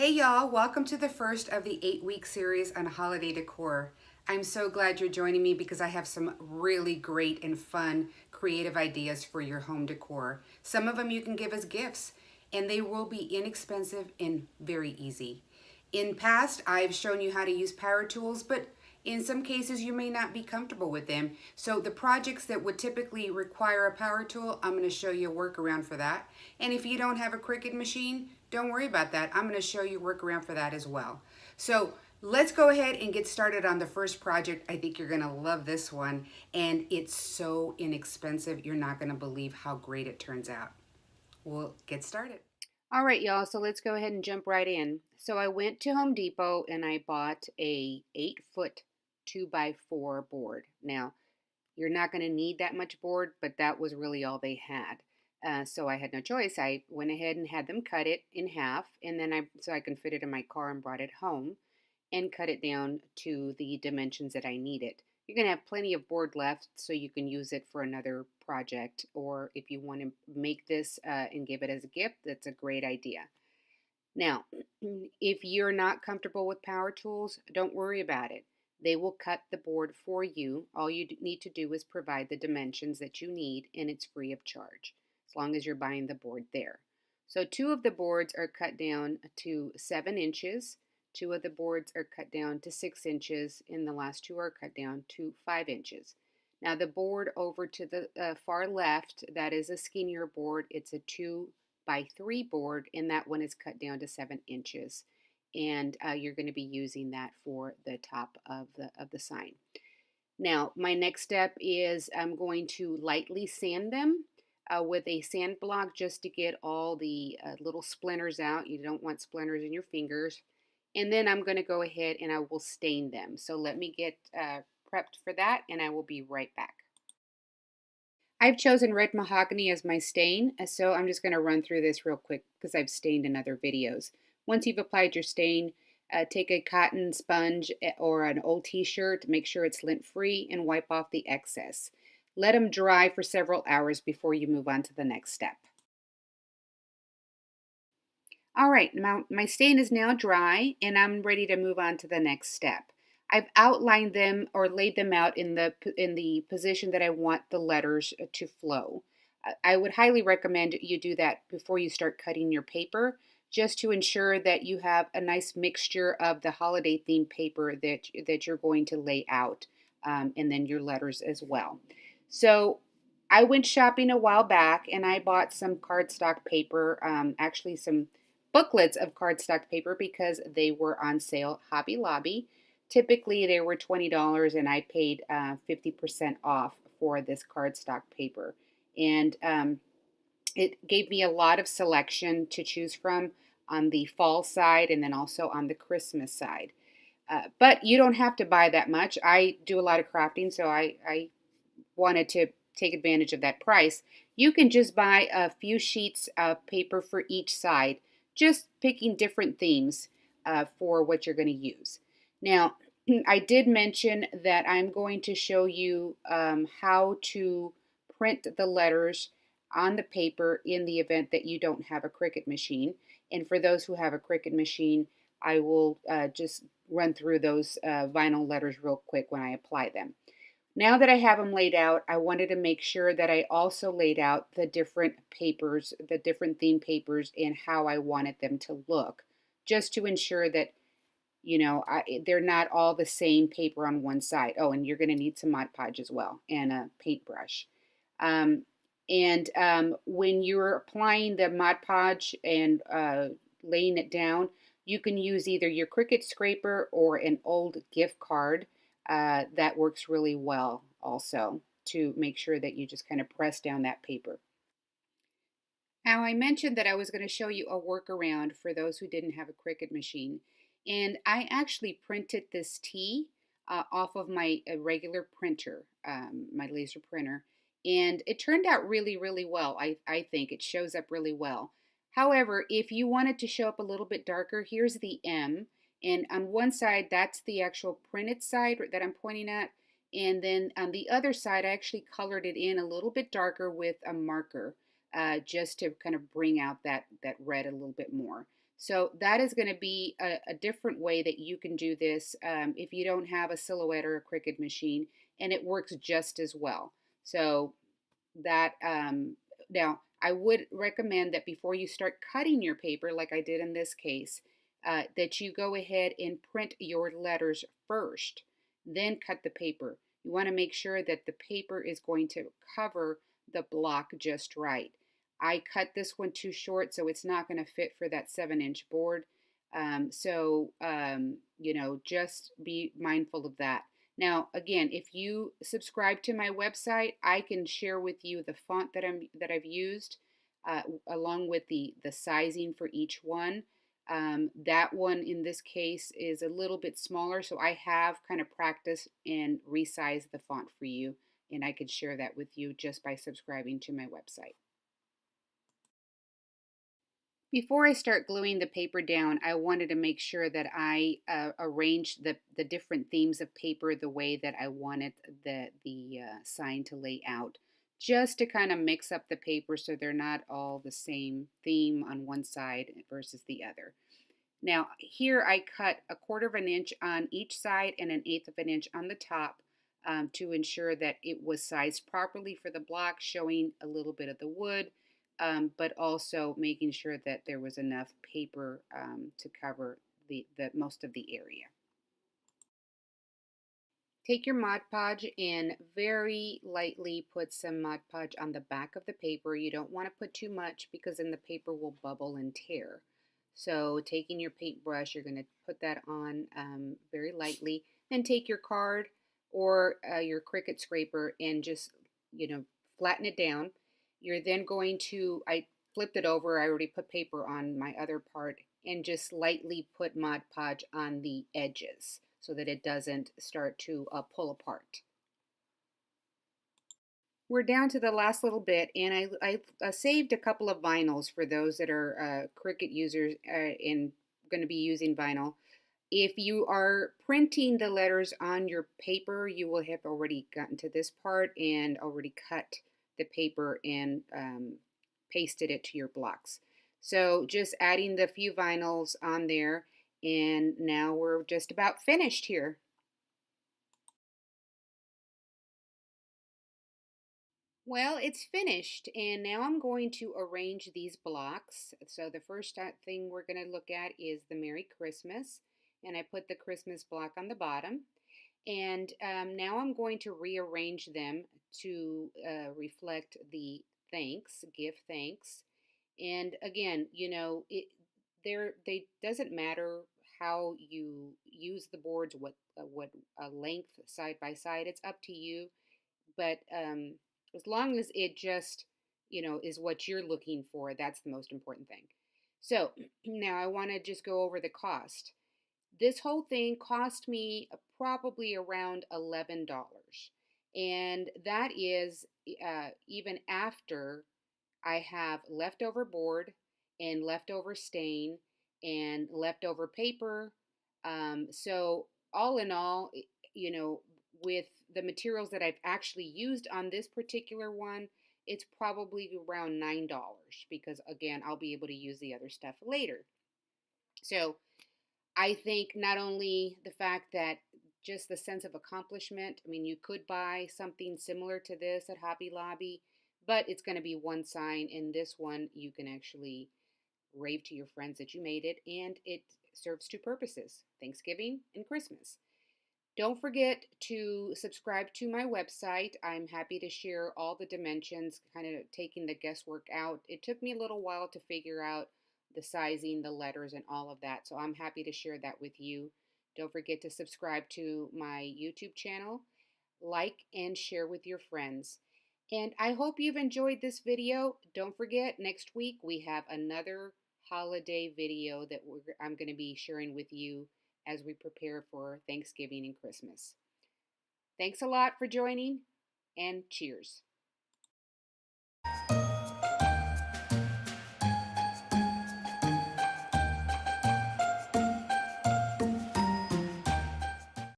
Hey y'all, welcome to the first of the 8-week series on holiday decor. I'm so glad you're joining me because I have some really great and fun creative ideas for your home decor. Some of them you can give as gifts and they will be inexpensive and very easy. In past, I've shown you how to use power tools, but in some cases you may not be comfortable with them. So the projects that would typically require a power tool, I'm going to show you a workaround for that. And if you don't have a Cricut machine, don't worry about that. I'm going to show you a workaround for that as well. So let's go ahead and get started on the first project. I think you're going to love this one. And it's so inexpensive, you're not going to believe how great it turns out. We'll get started. All right, y'all, so let's go ahead and jump right in. So I went to Home Depot and I bought a 8-foot 2x4 board. Now, you're not going to need that much board, but that was really all they had. So I had no choice. I went ahead and had them cut it in half, and then so I can fit it in my car and brought it home and cut it down to the dimensions that I needed. You're going to have plenty of board left so you can use it for another project, or if you want to make this and give it as a gift, that's a great idea. Now, if you're not comfortable with power tools, don't worry about it. They will cut the board for you. All you need to do is provide the dimensions that you need, and it's free of charge, as long as you're buying the board there. So 2 of the boards are cut down to 7 inches. 2 of the boards are cut down to 6 inches, and the last 2 are cut down to 5 inches. Now the board over to the far left, that is a skinnier board. It's a 2x3 board, and that one is cut down to 7 inches. And you're going to be using that for the top of the sign. Now, my next step is I'm going to lightly sand them with a sand block just to get all the little splinters out. You don't want splinters in your fingers. And then I'm going to go ahead and I will stain them. So let me get prepped for that, and I will be right back. I've chosen red mahogany as my stain, so I'm just going to run through this real quick because I've stained in other videos. Once you've applied your stain, take a cotton sponge or an old t-shirt, make sure it's lint-free, and wipe off the excess. Let them dry for several hours before you move on to the next step. All right, my stain is now dry, and I'm ready to move on to the next step. I've outlined them or laid them out in the position that I want the letters to flow. I would highly recommend you do that before you start cutting your paper, just to ensure that you have a nice mixture of the holiday themed paper that you're going to lay out, and then your letters as well. So I went shopping a while back and I bought some cardstock paper, actually some booklets of cardstock paper because they were on sale at Hobby Lobby. Typically, they were $20, and I paid 50% off for this cardstock paper. And it gave me a lot of selection to choose from on the fall side and then also on the Christmas side. But you don't have to buy that much. I do a lot of crafting, so I wanted to take advantage of that price. You can just buy a few sheets of paper for each side, just picking different themes for what you're going to use. Now, I did mention that I'm going to show you how to print the letters on the paper in the event that you don't have a Cricut machine. And for those who have a Cricut machine, I will just run through those vinyl letters real quick when I apply them. Now that I have them laid out, I wanted to make sure that I also laid out the different papers, the different theme papers, and how I wanted them to look, just to ensure that, you know, they're not all the same paper on one side. Oh, and you're going to need some Mod Podge as well, and a paintbrush. When you're applying the Mod Podge and laying it down, you can use either your Cricut scraper or an old gift card. That works really well also to make sure that you just kind of press down that paper. Now, I mentioned that I was going to show you a workaround for those who didn't have a Cricut machine. And I actually printed this tea off of my regular printer, my laser printer. And it turned out really, really well. I think it shows up really well. However, if you want it to show up a little bit darker, here's the M. And on one side, that's the actual printed side that I'm pointing at. And then on the other side, I actually colored it in a little bit darker with a marker just to kind of bring out that red a little bit more. So that is going to be a different way that you can do this if you don't have a Silhouette or a Cricut machine, and it works just as well. So that now I would recommend that before you start cutting your paper, like I did in this case, that you go ahead and print your letters first, then cut the paper. You want to make sure that the paper is going to cover the block just right. I cut this one too short, so it's not going to fit for that 7-inch board. You know, just be mindful of that. Now, again, if you subscribe to my website, I can share with you the font that I've used, along with the sizing for each one. That one in this case is a little bit smaller, so I have kind of practiced and resized the font for you, and I could share that with you just by subscribing to my website. Before I start gluing the paper down, I wanted to make sure that I arranged the different themes of paper the way that I wanted the sign to lay out, just to kind of mix up the paper so they're not all the same theme on one side versus the other. Now here I cut 1/4 of an inch on each side and 1/8 of an inch on the top, to ensure that it was sized properly for the block, showing a little bit of the wood, but also making sure that there was enough paper to cover the most of the area. Take your Mod Podge and very lightly put some Mod Podge on the back of the paper. You don't want to put too much because then the paper will bubble and tear. So taking your paintbrush, you're going to put that on very lightly. Then take your card or your Cricut scraper and just, you know, flatten it down. You're then going to, I flipped it over, I already put paper on my other part, and just lightly put Mod Podge on the edges so that it doesn't start to pull apart. We're down to the last little bit, and I saved a couple of vinyls for those that are Cricut users and going to be using vinyl. If you are printing the letters on your paper, you will have already gotten to this part and already cut the paper and pasted it to your blocks. So just adding the few vinyls on there, and now we're just about finished here. Well, it's finished, and now I'm going to arrange these blocks. So the first thing we're going to look at is the Merry Christmas, and I put the Christmas block on the bottom. And now I'm going to rearrange them to reflect the thanks, give thanks. And again, you know, they doesn't matter how you use the boards, what length side by side. It's up to you. But as long as it just, you know, is what you're looking for, that's the most important thing. So now I want to just go over the cost. This whole thing cost me probably around $11. And that is even after I have leftover board and leftover stain and leftover paper. So all in all, you know, with the materials that I've actually used on this particular one, it's probably around $9 because again, I'll be able to use the other stuff later. So I think not only the fact that just the sense of accomplishment, I mean, you could buy something similar to this at Hobby Lobby, but it's going to be one sign. In this one, you can actually rave to your friends that you made it, and it serves two purposes, Thanksgiving and Christmas. Don't forget to subscribe to my website. I'm happy to share all the dimensions, kind of taking the guesswork out. It took me a little while to figure out the sizing, the letters, and all of that, so I'm happy to share that with you. Don't forget to subscribe to my YouTube channel, like and share with your friends. And I hope you've enjoyed this video. Don't forget, next week we have another holiday video that I'm going to be sharing with you as we prepare for Thanksgiving and Christmas. Thanks a lot for joining, and cheers.